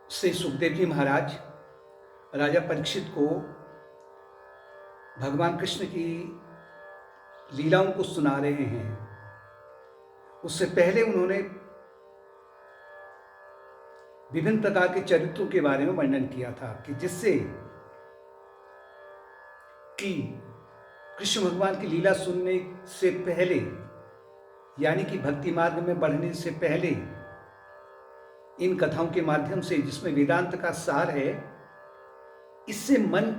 श्री सुखदेव जी महाराज राजा परीक्षित को भगवान कृष्ण की लीलाओं को सुना रहे हैं। उससे पहले उन्होंने विभिन्न प्रकार के चरित्रों के बारे में वर्णन किया था कि जिससे कि कृष्ण भगवान की लीला सुनने से पहले, यानी कि भक्ति मार्ग में बढ़ने से पहले, इन कथाओं के माध्यम से जिसमें वेदांत का सार है, इससे मन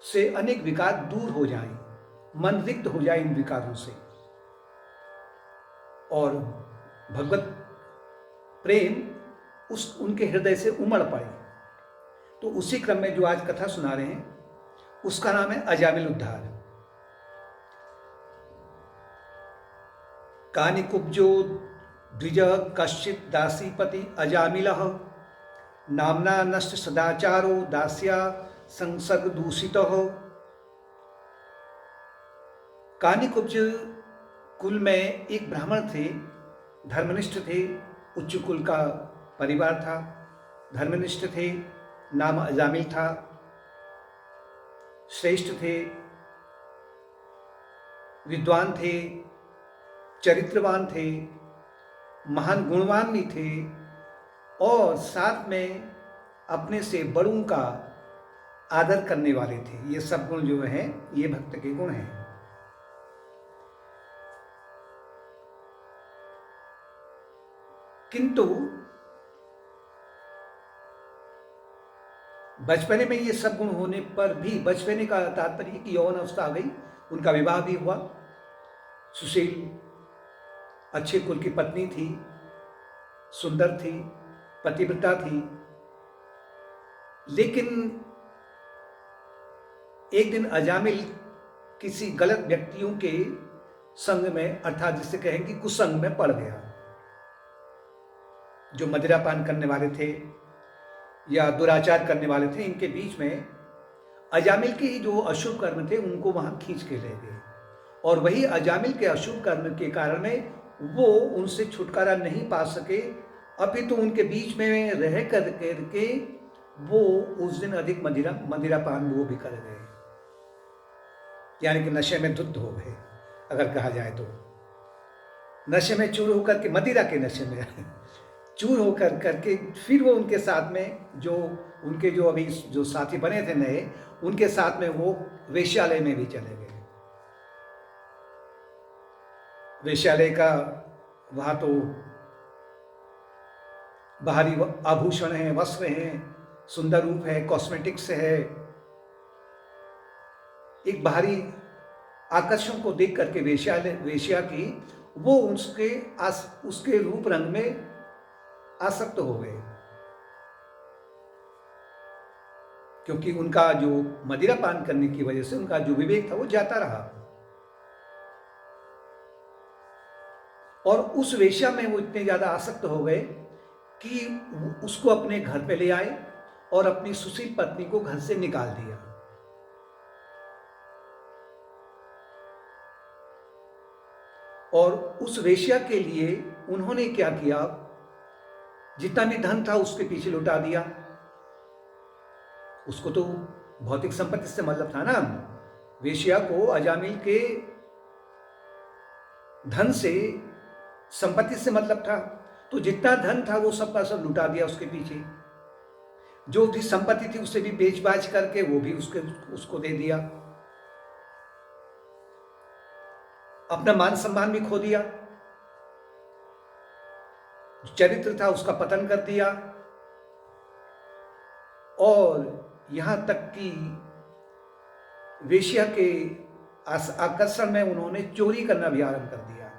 से अनेक विकार दूर हो जाएं, मन रिक्त हो जाए इन विकारों से और भगवत प्रेम उनके हृदय से उमड़ पड़े। तो उसी क्रम में जो आज कथा सुना रहे हैं उसका नाम है अजामिल उद्धार। कानिकुब्जो द्विज कश्चित दासीपति अजामिलः नामना नष्ट सदाचारो दास्या संसर्ग दूषित हो। कानिकुब्ज कुल में एक ब्राह्मण थे, धर्मनिष्ठ थे, उच्च कुल का परिवार था, धर्मनिष्ठ थे, नाम अजामिल था, श्रेष्ठ थे, विद्वान थे, चरित्रवान थे, महान गुणवान भी थे और साथ में अपने से बड़ों का आदर करने वाले थे। ये सब गुण जो हैं ये भक्त के गुण हैं। किंतु बचपने में ये सब गुण होने पर भी, बचपने का तात्पर्य कि यौवन अवस्था आ गई, उनका विवाह भी हुआ, सुशील अच्छे कुल की पत्नी थी, सुंदर थी, पतिव्रता थी। लेकिन एक दिन अजामिल किसी गलत व्यक्तियों के संग में, अर्थात जिसे कहेंगे कुसंग में पड़ गया। जो मदिरापान करने वाले थे या दुराचार करने वाले थे, इनके बीच में अजामिल के ही जो अशुभ कर्म थे उनको वहां खींच के ले गए और वही अजामिल के अशुभ कर्म के कारण में वो उनसे छुटकारा नहीं पा सके, अपितु उनके बीच में रह करके वो उस दिन अधिक मदिरापान वो भी कर गए, यानी कि नशे में धुत हो गए। अगर कहा जाए तो नशे में चूर होकर के, मदिरा के नशे में चूर होकर करके फिर वो उनके साथ में जो उनके जो अभी जो साथी बने थे नए, उनके साथ में वो वेश्यालय में भी चले गए। वेश्यालय का वहाँ तो बाहरी आभूषण हैं, वस्त्र हैं, सुंदर रूप है, कॉस्मेटिक्स है, एक बाहरी आकर्षण को देख करके वेश्या की वो उसके रूप रंग में आसक्त हो गए, क्योंकि उनका जो मदिरा पान करने की वजह से उनका जो विवेक था वो जाता रहा और उस वेश्या में वो इतने ज्यादा आसक्त हो गए कि उसको अपने घर पे ले आए और अपनी सुशील पत्नी को घर से निकाल दिया। और उस वेश्या के लिए उन्होंने क्या किया, जितना भी धन था उसके पीछे लुटा दिया। उसको तो भौतिक संपत्ति से मतलब था ना, वेश्या को अजामिल के धन से, संपत्ति से मतलब था, तो जितना धन था वो सब का सब लुटा दिया उसके पीछे। जो भी संपत्ति थी उसे भी बेच बाच करके वो भी उसको दे दिया। अपना मान सम्मान भी खो दिया, चरित्र था उसका पतन कर दिया और यहां तक कि वेश्या के आकर्षण में उन्होंने चोरी करना भी आरंभ कर दिया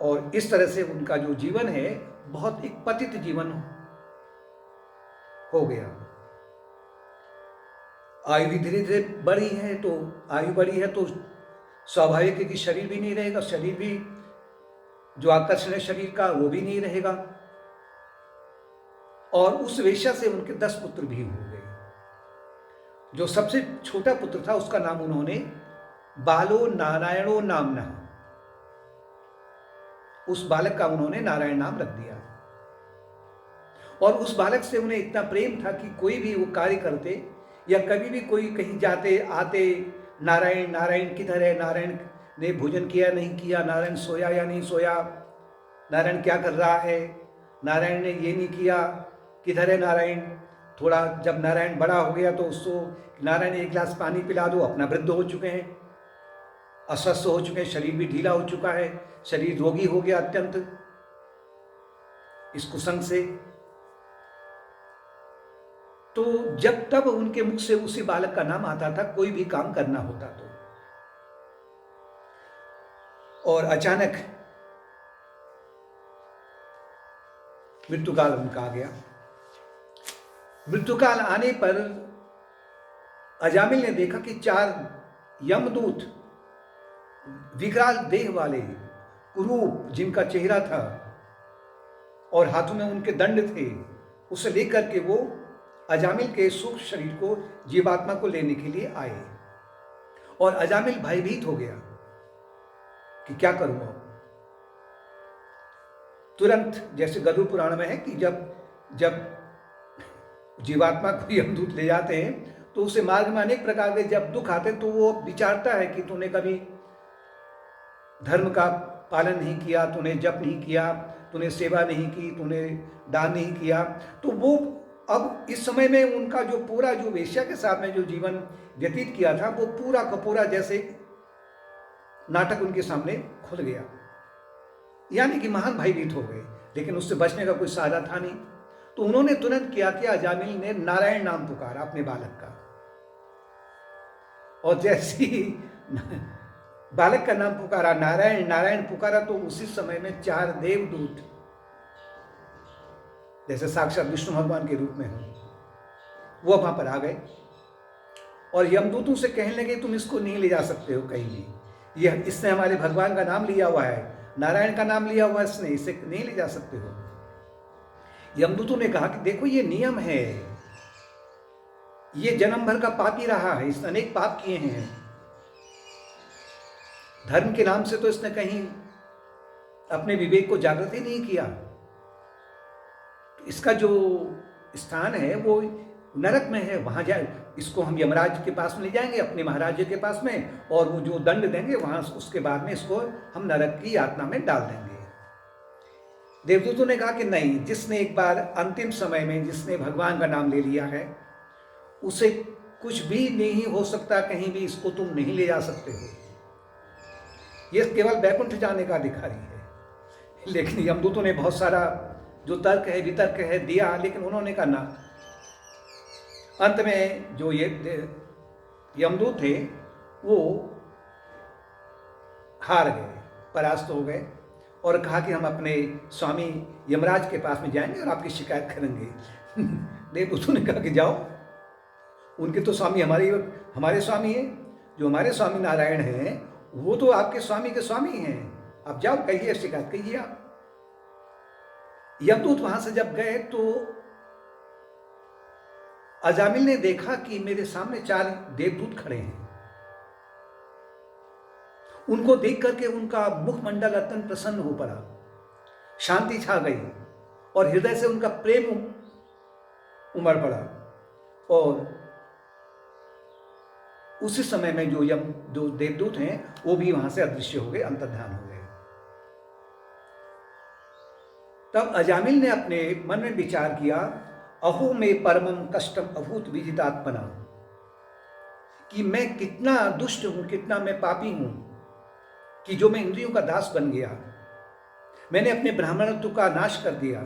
और इस तरह से उनका जो जीवन है बहुत एक पतित जीवन हो गया। आयु भी धीरे धीरे बढ़ी है, तो आयु बढ़ी है तो स्वाभाविक है कि शरीर भी नहीं रहेगा, शरीर भी जो आकर्षण है शरीर का वो भी नहीं रहेगा और उस वेश्या से उनके 10 पुत्र भी हो गए। जो सबसे छोटा पुत्र था उसका नाम उन्होंने बालो नारायणो नामना, उस बालक का उन्होंने नारायण नाम रख दिया। और उस बालक से उन्हें इतना प्रेम था कि कोई भी वो कार्य करते या कभी भी कोई कहीं जाते आते, नारायण नारायण किधर है, नारायण ने भोजन किया नहीं किया, नारायण सोया या नहीं सोया, नारायण क्या कर रहा है, नारायण ने ये नहीं किया, किधर है नारायण। थोड़ा जब नारायण बड़ा हो गया तो उसको नारायण एक गिलास पानी पिला दो, अपना वृद्ध हो चुके हैं, अस्वस्थ हो चुके हैं, शरीर भी ढीला हो चुका है, शरीर रोगी हो गया अत्यंत इस कुसंग से। तो जब तब उनके मुख से उसी बालक का नाम आता था कोई भी काम करना होता तो। और अचानक मृत्युकाल उनका आ गया। मृत्युकाल आने पर अजामिल ने देखा कि 4 यमदूत विकराल देह वाले कुरूप जिनका चेहरा था और हाथों में उनके दंड थे, उसे लेकर के वो अजामिल के सूक्ष्म शरीर को, जीवात्मा को लेने के लिए आए। और अजामिल भयभीत हो गया कि क्या करूंगा। तुरंत जैसे गरुड़ पुराण में है कि जब जीवात्मा को यमदूत ले जाते हैं तो उसे मार्ग में अनेक प्रकार के जब दुख आते हैं तो वो विचारता है कि तूने कभी धर्म का पालन नहीं किया, तूने जप नहीं किया, तूने सेवा नहीं की, तूने दान नहीं किया। तो वो अब इस समय में उनका जो पूरा जो वेश्या के साथ में जो जीवन व्यतीत किया था वो पूरा का पूरा जैसे नाटक उनके सामने खुल गया, यानी कि महान भयभीत हो गए। लेकिन उससे बचने का कोई सहारा था नहीं। तो उन्होंने तुरंत किया कि अजामिल ने नारायण नाम पुकारा अपने बालक का, और जैसे ही बालक का नाम पुकारा, नारायण नारायण पुकारा, तो उसी समय में 4 देवदूत जैसे साक्षात विष्णु भगवान के रूप में हो वो वहां पर आ गए और यमदूतों से कहने लगे तुम इसको नहीं ले जा सकते हो कहीं भी, इसने हमारे भगवान का नाम लिया हुआ है, नारायण का नाम लिया हुआ है इसने, इसे नहीं ले जा सकते हो। यमदूतों ने कहा कि देखो ये नियम है, ये जन्म भर का पापी रहा है, इसने अनेक पाप किए हैं, धर्म के नाम से तो इसने कहीं अपने विवेक को जागृत ही नहीं किया। तो इसका जो स्थान है वो नरक में है, वहां जाए, इसको हम यमराज के पास में ले जाएंगे, अपने महाराज के पास में, और वो जो दंड देंगे वहां उसके बाद में इसको हम नरक की यातना में डाल देंगे। देवदूतों ने कहा कि नहीं, जिसने एक बार अंतिम समय में जिसने भगवान का नाम ले लिया है उसे कुछ भी नहीं हो सकता, कहीं भी इसको तुम नहीं ले जा सकते हो, ये केवल बैकुंठ जाने का अधिकारी है। लेकिन यमदूतों ने बहुत सारा जो तर्क है वितर्क है दिया, लेकिन उन्होंने कहा ना। अंत में जो ये यमदूत थे वो हार गए, परास्त हो गए और कहा कि हम अपने स्वामी यमराज के पास में जाएंगे और आपकी शिकायत करेंगे। देवदूतों ने कहा कि जाओ, उनके तो स्वामी हमारे स्वामी हैं, जो हमारे स्वामी नारायण हैं वो तो आपके स्वामी के स्वामी हैं, आप जाओ, कहिए, शिकायत कहिए आप। यमदूत वहां से जब गए तो अजामिल ने देखा कि मेरे सामने 4 देवदूत खड़े हैं। उनको देख करके उनका मुखमंडल अत्यंत प्रसन्न हो पड़ा, शांति छा गई और हृदय से उनका प्रेम उमड़ पड़ा। और उसी समय में जो देवदूत हैं वो भी वहां से अदृश्य हो गए, अंतर्धान हो गए। तब अजामिल ने अपने मन में विचार किया, अहो में परमम कष्टम अभूत विजितात्मना, कि मैं कितना दुष्ट हूं, कितना मैं पापी हूं कि जो मैं इंद्रियों का दास बन गया, मैंने अपने ब्राह्मणत्व का नाश कर दिया,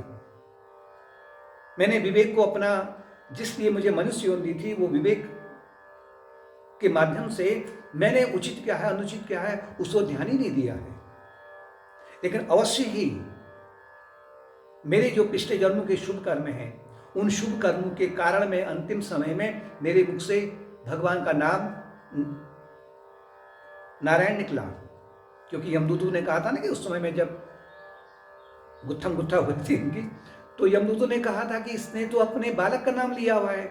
मैंने विवेक को अपना, जिस लिए मुझे मनुष्य योनि दी थी, वो विवेक के माध्यम से मैंने उचित क्या है अनुचित क्या है उसको ध्यान ही नहीं दिया है। लेकिन अवश्य ही मेरे जो पिछले जन्मों के शुभ कर्म हैं, उन शुभ कर्मों के कारण में अंतिम समय में मेरे मुख से भगवान का नाम नारायण निकला। क्योंकि यमदूतों ने कहा था ना कि उस समय में जब गुत्थम गुत्था हुई थी इनकी, तो यमदूतों ने कहा था कि इसने तो अपने बालक का नाम लिया हुआ है।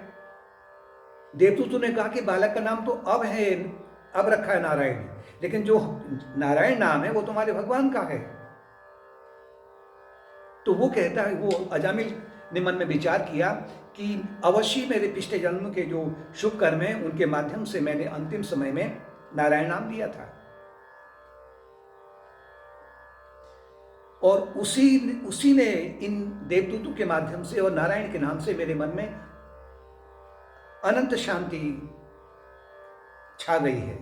देवदूतों ने कहा कि बालक का नाम तो अब है, अब रखा है नारायण, लेकिन जो नारायण नाम है वो तुम्हारे भगवान का है। तो वो कहता है, वो अजामिल ने मन में विचार किया कि अवश्य मेरे पिछले जन्म के जो शुभ कर्म हैं उनके माध्यम से मैंने अंतिम समय में नारायण नाम लिया था, और उसी ने इन देवदूतों के माध्यम से और नारायण के नाम से मेरे मन में अनंत शांति छा गई है।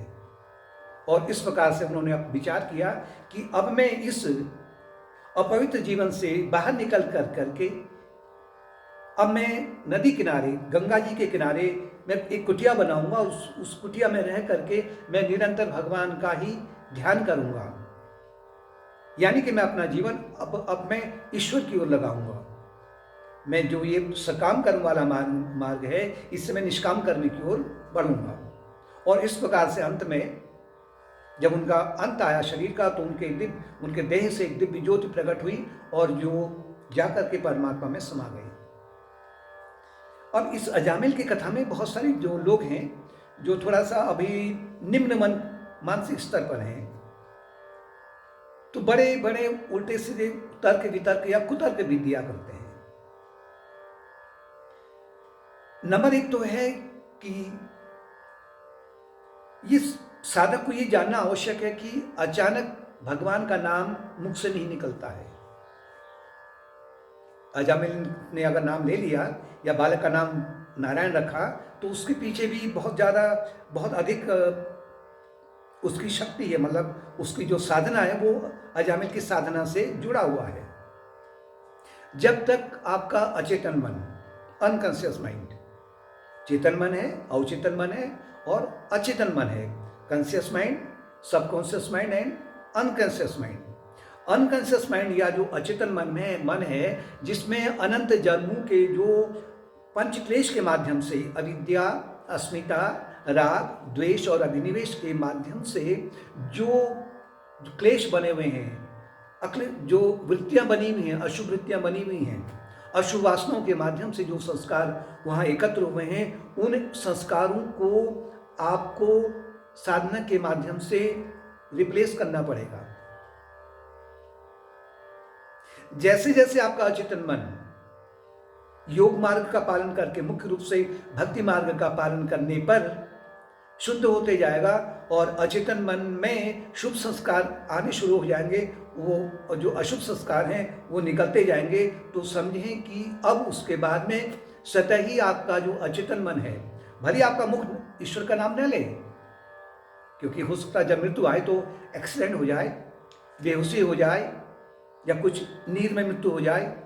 और इस प्रकार से उन्होंने अब विचार किया कि अब मैं इस अपवित्र जीवन से बाहर निकल करके अब मैं नदी किनारे, गंगा जी के किनारे मैं एक कुटिया बनाऊंगा, उस कुटिया में रह करके मैं निरंतर भगवान का ही ध्यान करूंगा, यानी कि मैं अपना जीवन अब मैं ईश्वर की ओर लगाऊंगा। मैं जो ये सकाम कर्म वाला मार्ग है, इससे मैं निष्काम कर्म की ओर बढ़ूंगा। और इस प्रकार से अंत में जब उनका अंत आया शरीर का, तो उनके देह से एक दिव्य ज्योति प्रकट हुई और जो जाकर के परमात्मा में समा गई। अब इस अजामिल की कथा में बहुत सारे जो लोग हैं जो थोड़ा सा अभी निम्न मानसिक स्तर पर हैं, तो बड़े बड़े उल्टे सीधे तर्क वितर्क या कुतर्क भी दिया करते हैं। नंबर एक तो है कि इस साधक को ये जानना आवश्यक है कि अचानक भगवान का नाम मुख से नहीं निकलता है। अजामिल ने अगर नाम ले लिया या बालक का नाम नारायण रखा, तो उसके पीछे भी बहुत अधिक उसकी शक्ति है, मतलब उसकी जो साधना है वो अजामिल की साधना से जुड़ा हुआ है। जब तक आपका अचेतन मन, अनकॉन्शियस माइंड, चेतन मन है, अवचेतन मन है और अचेतन मन है, conscious mind, subconscious mind and unconscious mind. Unconscious mind या जो अचेतन मन है जिसमें अनंत जन्मों के जो पंच क्लेश के माध्यम से अविद्या, अस्मिता, राग, द्वेष और अभिनिवेश के माध्यम से जो क्लेश बने हुए हैं, जो वृत्तियां बनी हुई हैं, अशुभ वृत्तियां बनी हुई हैं, अशुभ वासनाओं के माध्यम से जो संस्कार वहाँ एकत्र हुए हैं, उन संस्कारों को आपको साधना के माध्यम से रिप्लेस करना पड़ेगा। जैसे जैसे आपका अचेतन मन योग मार्ग का पालन करके मुख्य रूप से भक्ति मार्ग का पालन करने पर शुद्ध होते जाएगा और अचेतन मन में शुभ संस्कार आने शुरू हो जाएंगे, वो जो अशुभ संस्कार हैं वो निकलते जाएंगे, तो समझें कि अब उसके बाद में स्वतः ही आपका जो अचेतन मन है, भले आपका मुख ईश्वर का नाम न ले, क्योंकि हो सकता है जब मृत्यु आए तो एक्सीडेंट हो जाए, बेहोशी हो जाए या कुछ नींद में मृत्यु हो जाए,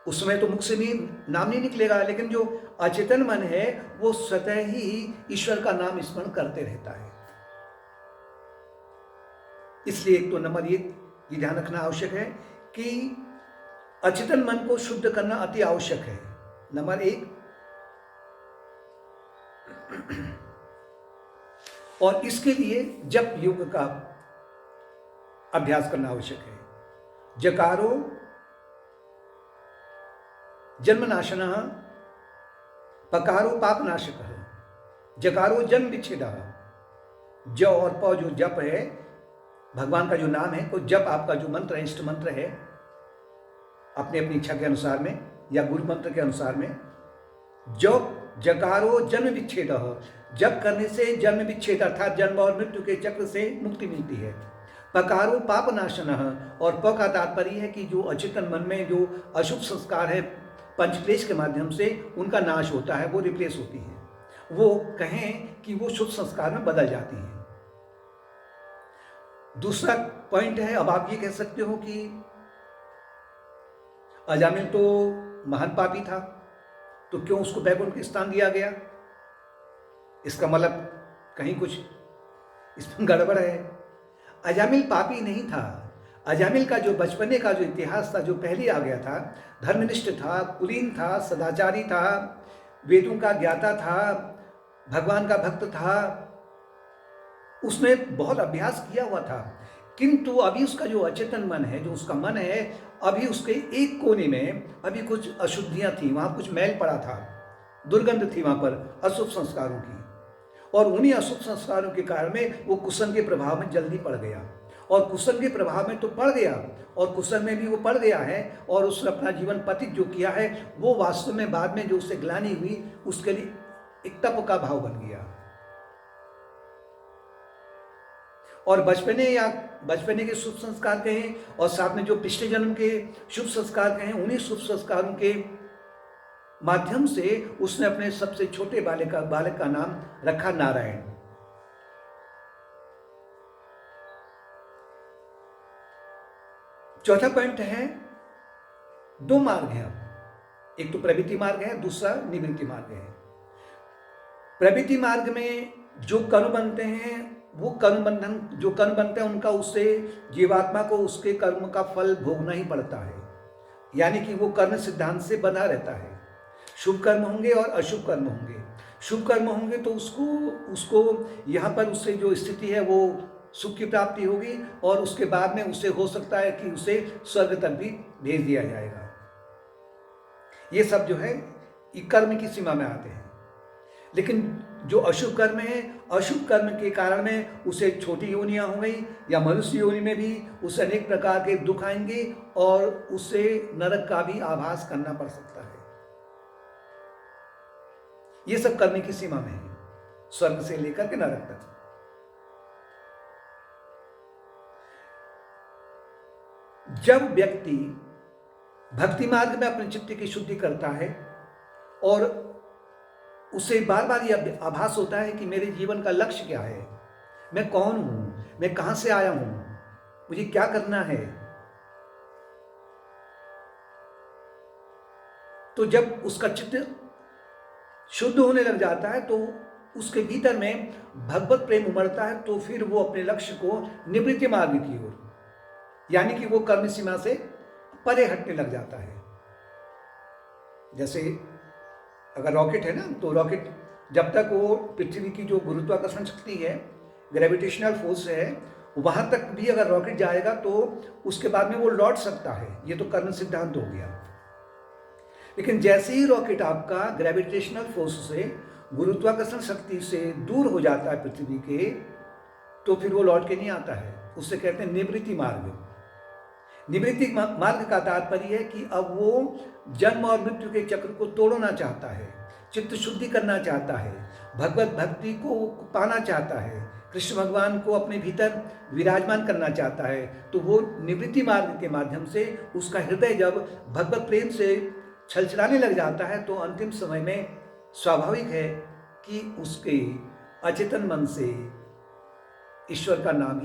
उस समय तो मुख से भी नाम नहीं निकलेगा, लेकिन जो अचेतन मन है वो स्वतः ही ईश्वर का नाम स्मरण करते रहता है। इसलिए एक तो नंबर ये ध्यान रखना आवश्यक है कि अचेतन मन को शुद्ध करना अति आवश्यक है, नंबर एक। और इसके लिए जप योग का अभ्यास करना आवश्यक है। जकारो जन्मनाशनः, पकारो पापनाशकः, जकारो जन्म विच्छेदः। ज और प जो जप है, भगवान का जो नाम है, तो जप आपका जो मंत्र है, इष्ट मंत्र है, अपनी अपनी इच्छा के अनुसार में या गुरु मंत्र के अनुसार में। जकारो जन्म विच्छेदः, जप करने से जन्म विच्छेद अर्थात जन्म और मृत्यु के चक्र से मुक्ति मिलती है। पकारो पापनाशनः, और प का तात्पर्य है कि जो अचेतन मन में जो अशुभ संस्कार है पंचक्लेश के माध्यम से उनका नाश होता है, वो रिप्लेस होती है, वो कहें कि वो शुभ संस्कार में बदल जाती हैं। दूसरा पॉइंट है, अब आप ये कह सकते हो कि अजामिल तो महान पापी था, तो क्यों उसको वैकुंठ स्थान दिया गया? इसका मतलब कहीं कुछ इसमें गड़बड़ है। अजामिल पापी नहीं था। अजामिल का जो बचपने का जो इतिहास था, जो पहले आ गया था, धर्मनिष्ठ था, कुलीन था, सदाचारी था, वेदों का ज्ञाता था, भगवान का भक्त था, उसने बहुत अभ्यास किया हुआ था। किंतु अभी उसका जो अचेतन मन है, जो उसका मन है, अभी उसके एक कोने में अभी कुछ अशुद्धियां थी, वहां कुछ मैल पड़ा था, दुर्गंध थी वहां पर अशुभ संस्कारों की, और उन्हीं अशुभ संस्कारों के कारण में वो कुसन के प्रभाव में जल्दी पड़ गया। और कुसंग के प्रभाव में तो पड़ गया, और कुसंग में भी वो पड़ गया है, और उसने अपना जीवन पतित जो किया है वो वास्तव में बाद में जो उससे ग्लानि हुई उसके लिए एक तप का भाव बन गया। और बचपने के शुभ संस्कार कहें और साथ में जो पिछले जन्म के शुभ संस्कार कहें, उन्हीं शुभ संस्कारों के माध्यम से उसने अपने सबसे छोटे बालक का नाम रखा नारायण। चौथा पॉइंट है, दो मार्ग हैं, एक तो प्रवृत्ति मार्ग है, दूसरा निवृत्ति मार्ग है। प्रवृत्ति मार्ग में जो कर्म बनते हैं वो जो कर्म बनते हैं उनका उससे जीवात्मा को उसके कर्म का फल भोगना ही पड़ता है, यानी कि वो कर्म सिद्धांत से बना रहता है। शुभ कर्म होंगे और अशुभ कर्म होंगे। शुभ कर्म होंगे तो उसको यहाँ पर उससे जो स्थिति है वो सुख की प्राप्ति होगी, और उसके बाद में उसे हो सकता है कि उसे स्वर्ग तक भी भेज दिया जाएगा। ये सब जो है कर्म की सीमा में आते हैं। लेकिन जो अशुभ कर्म है, अशुभ कर्म के कारण में उसे छोटी योनियां हो गई या मनुष्य योनि में भी उसे अनेक प्रकार के दुख आएंगे और उसे नरक का भी आभास करना पड़ सकता है। ये सब करने की सीमा में है, स्वर्ग से लेकर के नरक तक। जब व्यक्ति भक्ति मार्ग में अपने चित्त की शुद्धि करता है और उसे बार बार यह आभास होता है कि मेरे जीवन का लक्ष्य क्या है, मैं कौन हूं, मैं कहां से आया हूं, मुझे क्या करना है, तो जब उसका चित्त शुद्ध होने लग जाता है तो उसके भीतर में भगवत प्रेम उमड़ता है, तो फिर वो अपने लक्ष्य को निवृत्ति मार्ग की ओर, यानी कि वो कर्म सीमा से परे हटने लग जाता है। जैसे अगर रॉकेट है ना, तो रॉकेट जब तक वो पृथ्वी की जो गुरुत्वाकर्षण शक्ति है, ग्रेविटेशनल फोर्स है, वहां तक भी अगर रॉकेट जाएगा तो उसके बाद में वो लौट सकता है। ये तो कर्म सिद्धांत हो गया। लेकिन जैसे ही रॉकेट आपका ग्रेविटेशनल फोर्स से, गुरुत्वाकर्षण शक्ति से दूर हो जाता है पृथ्वी के, तो फिर वो लौट के नहीं आता है। उससे कहते हैं निवृत्ति मार्ग। निवृत्ति मार्ग का तात्पर्य है कि अब वो जन्म और मृत्यु के चक्र को तोड़ना चाहता है, चित्त शुद्धि करना चाहता है, भगवत भक्ति को पाना चाहता है, कृष्ण भगवान को अपने भीतर विराजमान करना चाहता है। तो वो निवृत्ति मार्ग के माध्यम से उसका हृदय जब भगवत प्रेम से छलछलाने लग जाता है, तो अंतिम समय में स्वाभाविक है कि उसके अचेतन मन से ईश्वर का नाम ही